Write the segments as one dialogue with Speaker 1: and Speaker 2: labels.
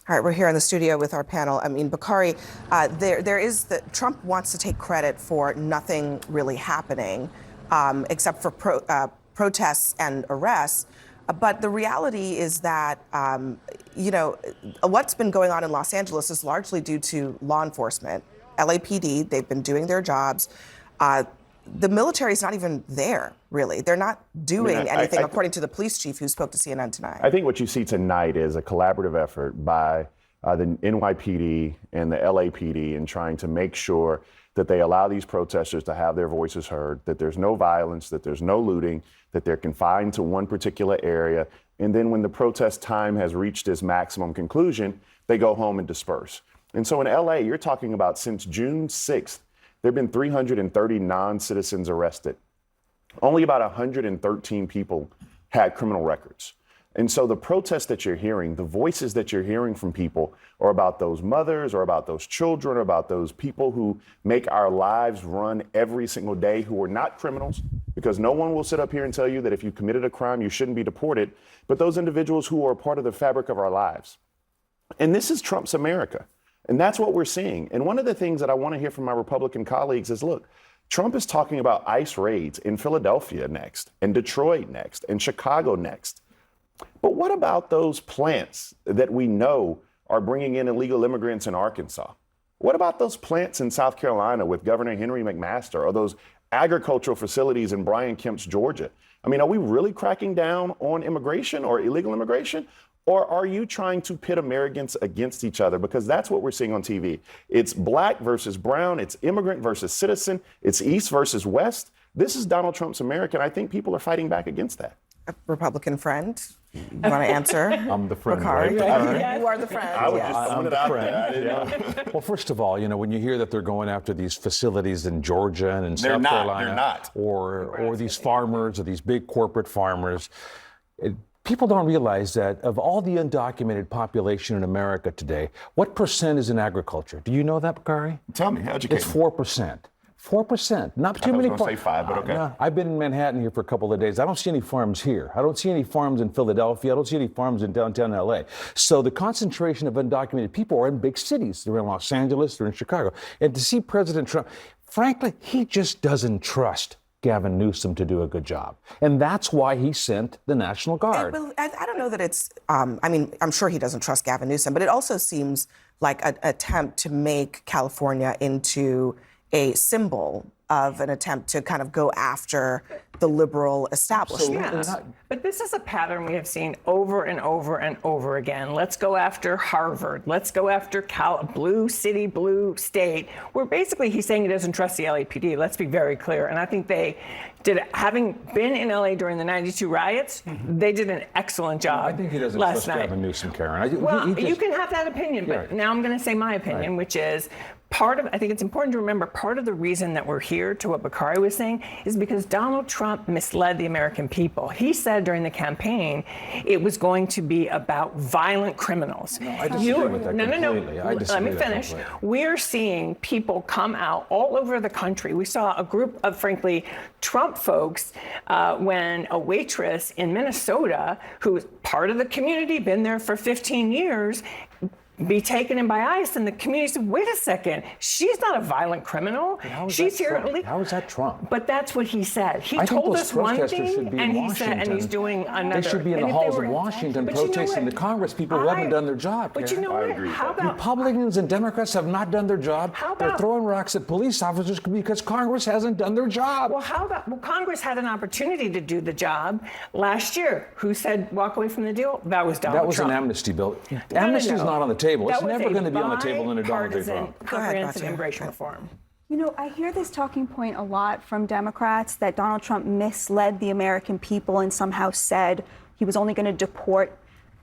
Speaker 1: All right, we're here in the studio with our panel. I mean, Bakari, Trump wants to take credit for nothing really happening, except for protests and arrests. But the reality is that, what's been going on in Los Angeles is largely due to law enforcement. LAPD, they've been doing their jobs. The military is not even there, really. They're not doing anything, according to the police chief who spoke to CNN tonight.
Speaker 2: I think what you see tonight is a collaborative effort by the NYPD and the LAPD in trying to make sure that they allow these protesters to have their voices heard, that there's no violence, that there's no looting, that they're confined to one particular area. And then when the protest time has reached its maximum conclusion, they go home and disperse. And so in LA, you're talking about since June 6th, there have been 330 non-citizens arrested. Only about 113 people had criminal records. And so the protests that you're hearing, the voices that you're hearing from people are about those mothers or about those children or about those people who make our lives run every single day who are not criminals, because no one will sit up here and tell you that if you committed a crime, you shouldn't be deported, but those individuals who are a part of the fabric of our lives. And this is Trump's America. And that's what we're seeing. And one of the things that I want to hear from my Republican colleagues is, look, Trump is talking about ICE raids in Philadelphia next, and Detroit next, and Chicago next. But what about those plants that we know are bringing in illegal immigrants in Arkansas? What about those plants in South Carolina with Governor Henry McMaster, or those agricultural facilities in Brian Kemp's Georgia? I mean, are we really cracking down on immigration or illegal immigration? Or are you trying to pit Americans against each other? Because that's what we're seeing on TV. It's black versus brown. It's immigrant versus citizen. It's East versus West. This is Donald Trump's America, and I think people are fighting back against that.
Speaker 1: A Republican friend? You want to answer?
Speaker 3: I'm the friend.
Speaker 1: Bakari?
Speaker 3: Right?
Speaker 1: You are the friend.
Speaker 2: I was just throwing it out there. I didn't know.
Speaker 3: Well, first of all, when you hear that they're going after these facilities in Georgia and in South Carolina,
Speaker 2: they're not.
Speaker 3: Or these farmers or these big corporate farmers, people don't realize that of all the undocumented population in America today, what percent is in agriculture? Do you know that, Bakari?
Speaker 2: Tell me, educate me.
Speaker 3: It's 4%. 4%. Not too many.
Speaker 2: I was going to say 5, but okay.
Speaker 3: No, I've been in Manhattan here for a couple of days. I don't see any farms here. I don't see any farms in Philadelphia. I don't see any farms in downtown LA. So the concentration of undocumented people are in big cities. They're in Los Angeles, they're in Chicago. And to see President Trump, frankly, he just doesn't trust Gavin Newsom to do a good job. And that's why he sent the National Guard.
Speaker 1: I don't know that it's, I'm sure he doesn't trust Gavin Newsom, but it also seems like an attempt to make California into a symbol of an attempt to kind of go after the liberal establishment.
Speaker 4: Yeah. But this is a pattern we have seen over and over and over again. Let's go after Harvard. Let's go after blue city, blue state, where basically he's saying he doesn't trust the LAPD. Let's be very clear. And I think they did, having been in LA during the 92 riots, they did an excellent job.
Speaker 3: I think he doesn't
Speaker 4: last
Speaker 3: trust
Speaker 4: night.
Speaker 3: Gavin Newsom, Karen.
Speaker 4: You can have that opinion, but now I'm going to say my opinion, which is I think it's important to remember part of the reason that we're here, to what Bakari was saying, is because Donald Trump misled the American people. He said during the campaign it was going to be about violent criminals.
Speaker 3: No, I disagree with that completely.
Speaker 4: Let me finish. We're seeing people come out all over the country. We saw a group of, frankly, Trump folks when a waitress in Minnesota, who was part of the community, been there for 15 years, be taken in by ICE, and the community said, wait a second, she's not a violent criminal. She's here.
Speaker 3: How is that Trump?
Speaker 4: But that's what he said. He told us one thing, and he said, and he's doing another.
Speaker 3: They should be in the halls of Washington protesting the Congress people who haven't done their job.
Speaker 4: But you know what? How about
Speaker 3: Republicans and Democrats have not done their job. They're throwing rocks at police officers because Congress hasn't done their job.
Speaker 4: Well, Congress had an opportunity to do the job last year. Who said walk away from the deal? That was Donald Trump.
Speaker 3: That was an amnesty bill. Amnesty is not on the table. It's never going to be on the table in a Donald J. Trump.
Speaker 4: Comprehensive immigration reform.
Speaker 5: I hear this talking point a lot from Democrats that Donald Trump misled the American people and somehow said he was only going to deport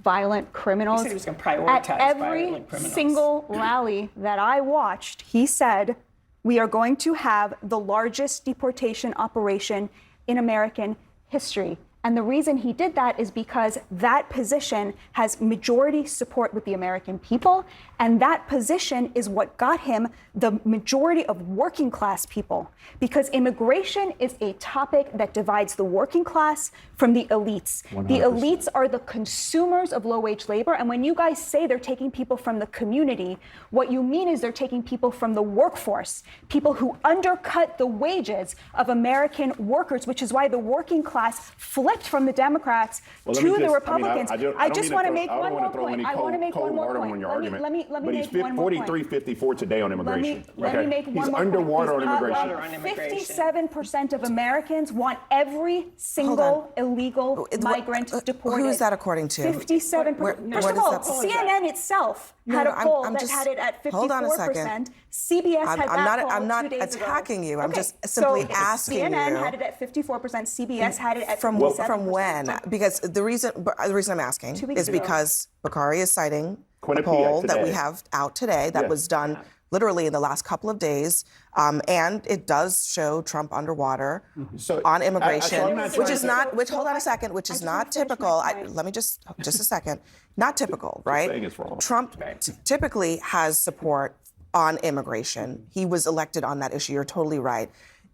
Speaker 5: violent criminals.
Speaker 4: He said he was going to prioritize
Speaker 5: At
Speaker 4: violent criminals.
Speaker 5: every single rally that I watched, he said, we are going to have the largest deportation operation in American history. And the reason he did that is because that position has majority support with the American people. And that position is what got him the majority of working class people. Because immigration is a topic that divides the working class from the elites.
Speaker 3: 100%.
Speaker 5: The elites are the consumers of low-wage labor. And when you guys say they're taking people from the community, what you mean is they're taking people from the workforce, people who undercut the wages of American workers, which is why the working class flipped from the Democrats to the Republicans.
Speaker 2: I
Speaker 5: just want to make one more
Speaker 2: throw
Speaker 5: point.
Speaker 2: any
Speaker 5: I want to make one more
Speaker 2: water
Speaker 5: point.
Speaker 2: on your argument.
Speaker 5: Let me
Speaker 2: but
Speaker 5: make
Speaker 2: he's
Speaker 5: one more point.
Speaker 2: 43-54 today on immigration.
Speaker 5: Let me make one
Speaker 2: He's
Speaker 5: more
Speaker 2: underwater
Speaker 5: point.
Speaker 2: on immigration.
Speaker 5: 57% of Americans want every single illegal migrant deported.
Speaker 1: Who is that according to?
Speaker 5: 57%.
Speaker 1: Where
Speaker 5: First of
Speaker 1: does
Speaker 5: all,
Speaker 1: that-
Speaker 5: CNN itself
Speaker 1: No,
Speaker 5: had
Speaker 1: no,
Speaker 5: a poll
Speaker 1: I'm
Speaker 5: that
Speaker 1: just-
Speaker 5: had it at 54%.
Speaker 1: hold on a second.
Speaker 5: CBS had that poll
Speaker 1: I'm not
Speaker 5: 2 days ago.
Speaker 1: attacking you. I'm
Speaker 5: Okay,
Speaker 1: just simply
Speaker 5: so
Speaker 1: asking
Speaker 5: CNN
Speaker 1: you.
Speaker 5: had it at 54%. CBS had it at
Speaker 1: From
Speaker 5: 57%.
Speaker 1: when? Because the reason I'm asking
Speaker 5: 2 weeks
Speaker 1: is
Speaker 5: ago.
Speaker 1: because Bakari is citing a
Speaker 2: Quinnipiac
Speaker 1: poll that we
Speaker 2: today.
Speaker 1: have out today that
Speaker 2: Yeah.
Speaker 1: was done literally in the last couple of days, and it does show Trump underwater
Speaker 2: So,
Speaker 1: on immigration,
Speaker 2: I'm not
Speaker 1: which is
Speaker 2: trying
Speaker 1: not. Which hold on a second, which is
Speaker 5: just
Speaker 1: not
Speaker 5: wanna finish my
Speaker 1: typical.
Speaker 5: point.
Speaker 1: Let me just a second. Not typical, right?
Speaker 2: saying it's wrong.
Speaker 1: Trump typically has support on immigration. He was elected on that issue. You're totally right.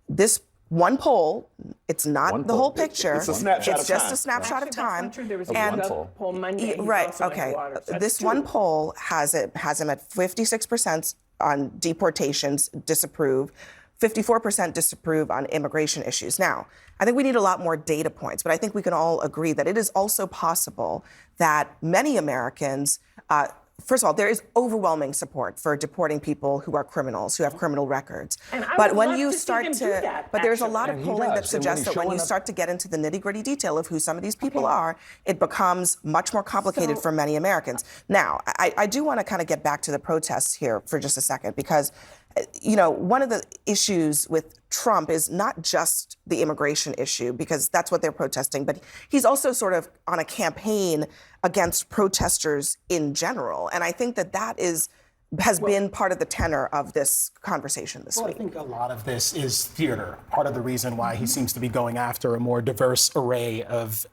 Speaker 1: This one poll, it's not
Speaker 3: One
Speaker 1: the
Speaker 3: poll.
Speaker 1: whole picture.
Speaker 2: It's a snapshot
Speaker 1: It's
Speaker 2: of
Speaker 1: just
Speaker 2: time.
Speaker 1: a snapshot of
Speaker 4: Actually, that's
Speaker 1: time.
Speaker 4: not true. There was a
Speaker 1: And-
Speaker 4: poll Monday. He's
Speaker 1: Right.
Speaker 4: also
Speaker 1: Okay.
Speaker 4: underwater. So that's
Speaker 1: This
Speaker 4: two.
Speaker 1: one poll has him at 56% on deportations disapprove, 54% disapprove on immigration issues. Now, I think we need a lot more data points, but I think we can all agree that it is also possible that many Americans. First of all, there is overwhelming support for deporting people who are criminals, who have criminal records.
Speaker 4: And I
Speaker 1: But
Speaker 4: would
Speaker 1: when
Speaker 4: love
Speaker 1: you
Speaker 4: to see
Speaker 1: start
Speaker 4: him
Speaker 1: to,
Speaker 4: do that,
Speaker 1: but there's a lot
Speaker 3: And
Speaker 1: of
Speaker 3: he
Speaker 1: polling that
Speaker 3: does. And when
Speaker 1: suggests
Speaker 3: he's
Speaker 1: that when you
Speaker 3: showing up-
Speaker 1: start to get into the nitty-gritty detail of who some of these people are, it becomes much more complicated for many Americans. Now, I do want to kind of get back to the protests here for just a second, because one of the issues with Trump is not just the immigration issue, because that's what they're protesting, but he's also sort of on a campaign against protesters in general. And I think that has been part of the tenor of this conversation this
Speaker 6: Well, I
Speaker 1: week.
Speaker 6: think a lot of this is theater. Part of the reason why he seems to be going after a more diverse array of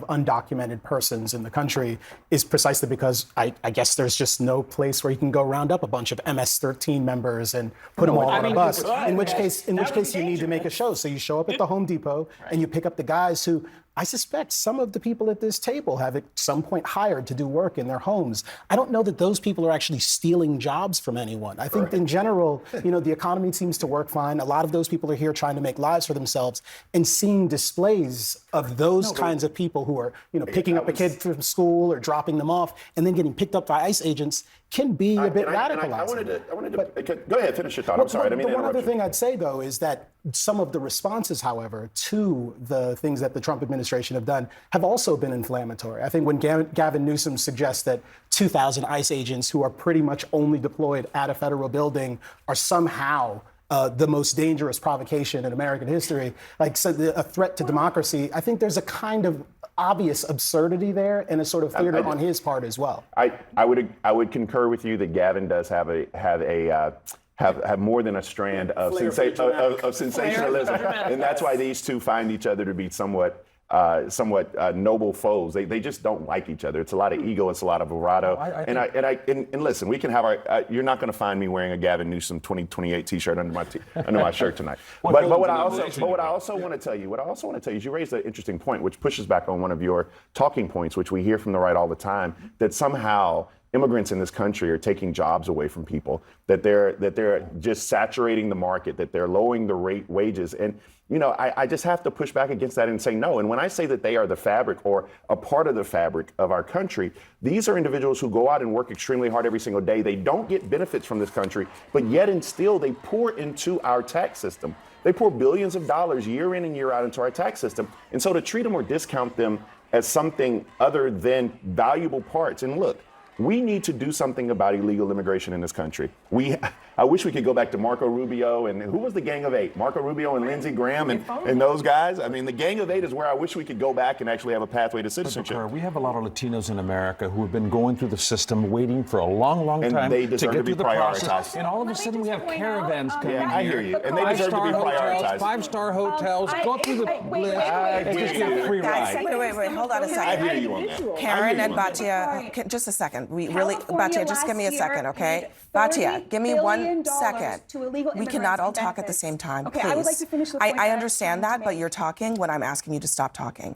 Speaker 6: undocumented persons in the country is precisely because I guess there's just no place where you can go round up a bunch of MS-13 members and put them all on a bus. In which case you need to make a show. So you show up at the Home Depot and you pick up the guys who I suspect some of the people at this table have at some point hired to do work in their homes. I don't know that those people are actually stealing jobs from anyone. I think in general, the economy seems to work fine. A lot of those people are here trying to make lives for themselves, and seeing displays of those kinds of people who are, picking up a kid from school or dropping them off and then getting picked up by ICE agents can be a bit radicalizing.
Speaker 2: I wanted to go ahead, finish your thought. I'm sorry, I didn't mean to
Speaker 6: The one
Speaker 2: interrupt
Speaker 6: other
Speaker 2: you.
Speaker 6: thing I'd say, though, is that some of the responses, however, to the things that the Trump administration have done have also been inflammatory. I think when Gavin Newsom suggests that 2,000 ICE agents who are pretty much only deployed at a federal building are somehow the most dangerous provocation in American history, a threat to democracy, I think there's a kind of obvious absurdity there and a sort of theater on his part as well.
Speaker 2: I would concur with you that Gavin does have more than a strand of sensationalism, and that's why these two find each other to be somewhat noble foes. They just don't like each other. It's a lot of ego. It's a lot of bravado. And listen, we can have our. You're not going to find me wearing a Gavin Newsom 2028 T-shirt under my shirt tonight. But what I also want to tell you is you raised an interesting point, which pushes back on one of your talking points, which we hear from the right all the time, that somehow immigrants in this country are taking jobs away from people, that they're just saturating the market, that they're lowering the wages. And I just have to push back against that and say no. And when I say that they are the fabric or a part of the fabric of our country, these are individuals who go out and work extremely hard every single day. They don't get benefits from this country, but yet and still they pour into our tax system. They pour billions of dollars year in and year out into our tax system. And so to treat them or discount them as something other than valuable parts. And look, we need to do something about illegal immigration in this country. I wish we could go back to Marco Rubio and who was the Gang of Eight? Marco Rubio and Lindsey Graham and those guys. I mean, the Gang of Eight is where I wish we could go back and actually have a pathway to citizenship.
Speaker 3: We have a lot of Latinos in America who have been going through the system, waiting for a long, long time
Speaker 2: they deserve
Speaker 3: to get
Speaker 2: to be
Speaker 3: through the process.
Speaker 2: prioritized.
Speaker 3: And all of a sudden we have caravans coming
Speaker 2: Yeah, I hear you. And they deserve to be prioritized.
Speaker 3: Five-star hotels, go through the list and just get a free
Speaker 1: Guys,
Speaker 3: ride.
Speaker 1: wait, hold on a
Speaker 2: I
Speaker 1: second.
Speaker 2: hear you on that.
Speaker 1: Karen and
Speaker 2: I hear you on that.
Speaker 1: Batia, just a second.
Speaker 5: California
Speaker 1: Batia, just give me a
Speaker 5: last
Speaker 1: second,
Speaker 5: year
Speaker 1: okay?
Speaker 5: paid
Speaker 1: Batia, give me
Speaker 5: $30
Speaker 1: 1
Speaker 5: billion
Speaker 1: second.
Speaker 5: to illegal
Speaker 1: We cannot
Speaker 5: immigrants
Speaker 1: all
Speaker 5: and
Speaker 1: talk at the
Speaker 5: benefits.
Speaker 1: same time,
Speaker 5: Okay,
Speaker 1: please.
Speaker 5: I would like to finish the point
Speaker 1: I
Speaker 5: that
Speaker 1: understand
Speaker 5: I'm trying
Speaker 1: that,
Speaker 5: to
Speaker 1: but
Speaker 5: make.
Speaker 1: you're talking when I'm asking you to stop talking.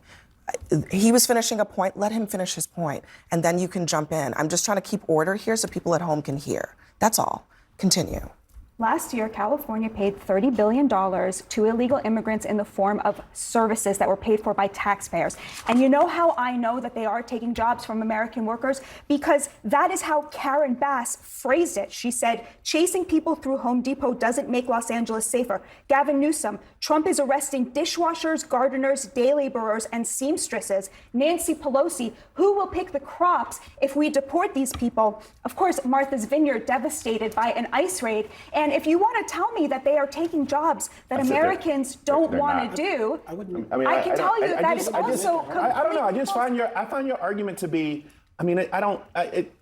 Speaker 1: He was finishing a point. Let him finish his point, and then you can jump in. I'm just trying to keep order here so people at home can hear. That's all. Continue.
Speaker 5: Last year, California paid $30 billion to illegal immigrants in the form of services that were paid for by taxpayers. And you know how I know that they are taking jobs from American workers? Because that is how Karen Bass phrased it. She said, chasing people through Home Depot doesn't make Los Angeles safer. Gavin Newsom, Trump is arresting dishwashers, gardeners, day laborers, and seamstresses. Nancy Pelosi, who will pick the crops if we deport these people? Of course, Martha's Vineyard devastated by an ICE raid. And if you want to tell me that they are taking jobs that Americans don't want to do, I can tell you that is also completely
Speaker 2: I don't know. I find your argument to be. I mean, I don't.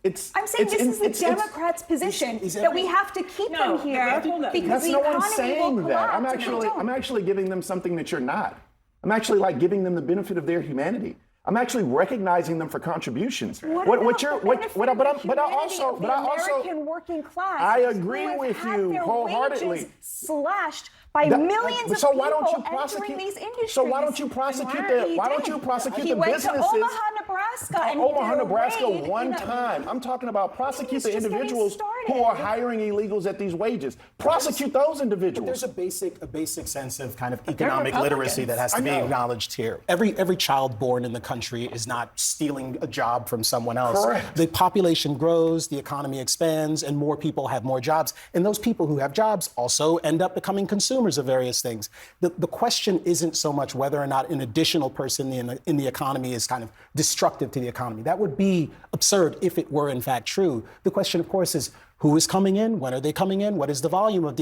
Speaker 2: It's.
Speaker 5: I'm saying this is the Democrats' position that we have to keep them here because the
Speaker 2: no one's
Speaker 5: economy
Speaker 2: saying
Speaker 5: will
Speaker 2: that.
Speaker 5: collapse.
Speaker 2: I'm actually giving them something that you're not. I'm actually like giving them the benefit of their humanity. I'm actually recognizing them for contributions.
Speaker 5: But I also American working class.
Speaker 2: I agree
Speaker 5: who
Speaker 2: with
Speaker 5: have had
Speaker 2: you
Speaker 5: their
Speaker 2: wholeheartedly.
Speaker 5: wages slashed by millions of people entering these industries.
Speaker 2: So why don't you prosecute the? Why don't you prosecute the businesses?
Speaker 5: He went to Omaha, Nebraska, and
Speaker 2: Omaha,
Speaker 5: did a
Speaker 2: Nebraska,
Speaker 5: raid,
Speaker 2: one time. I'm talking about prosecute the
Speaker 5: just getting
Speaker 2: individuals who are hiring illegals at these wages. Prosecute those individuals.
Speaker 6: There's a basic sense of kind of economic literacy that has to be acknowledged here. Every child born in the country is not stealing a job from someone else.
Speaker 2: Correct.
Speaker 6: The population grows, the economy expands, and more people have more jobs. And those people who have jobs also end up becoming consumers of various things. The question isn't so much whether or not an additional person in the economy is kind of destructive to the economy. That would be absurd if it were in fact true. The question, of course, is who is coming in? When are they coming in? What is the volume what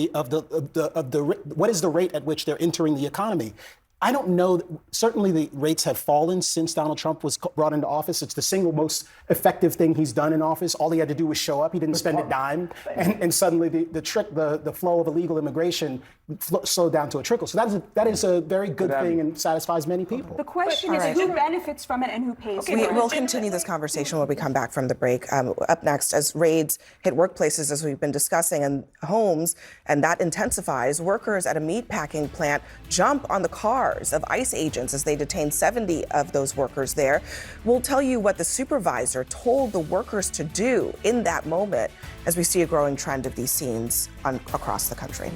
Speaker 6: is the rate at which they're entering the economy? I don't know. Certainly the rates have fallen since Donald Trump was brought into office. It's the single most effective thing he's done in office. All he had to do was show up. He didn't spend a dime. And suddenly the flow of illegal immigration slowed down to a trickle. So that is a very good thing and satisfies many people.
Speaker 5: The question is who benefits from it and who pays for it.
Speaker 1: We'll continue this conversation when we come back from the break. Up next, as raids hit workplaces, as we've been discussing, and homes, and that intensifies, workers at a meatpacking plant jump on the cars of ICE agents as they detain 70 of those workers there. We'll tell you what the supervisor told the workers to do in that moment as we see a growing trend of these scenes across the country.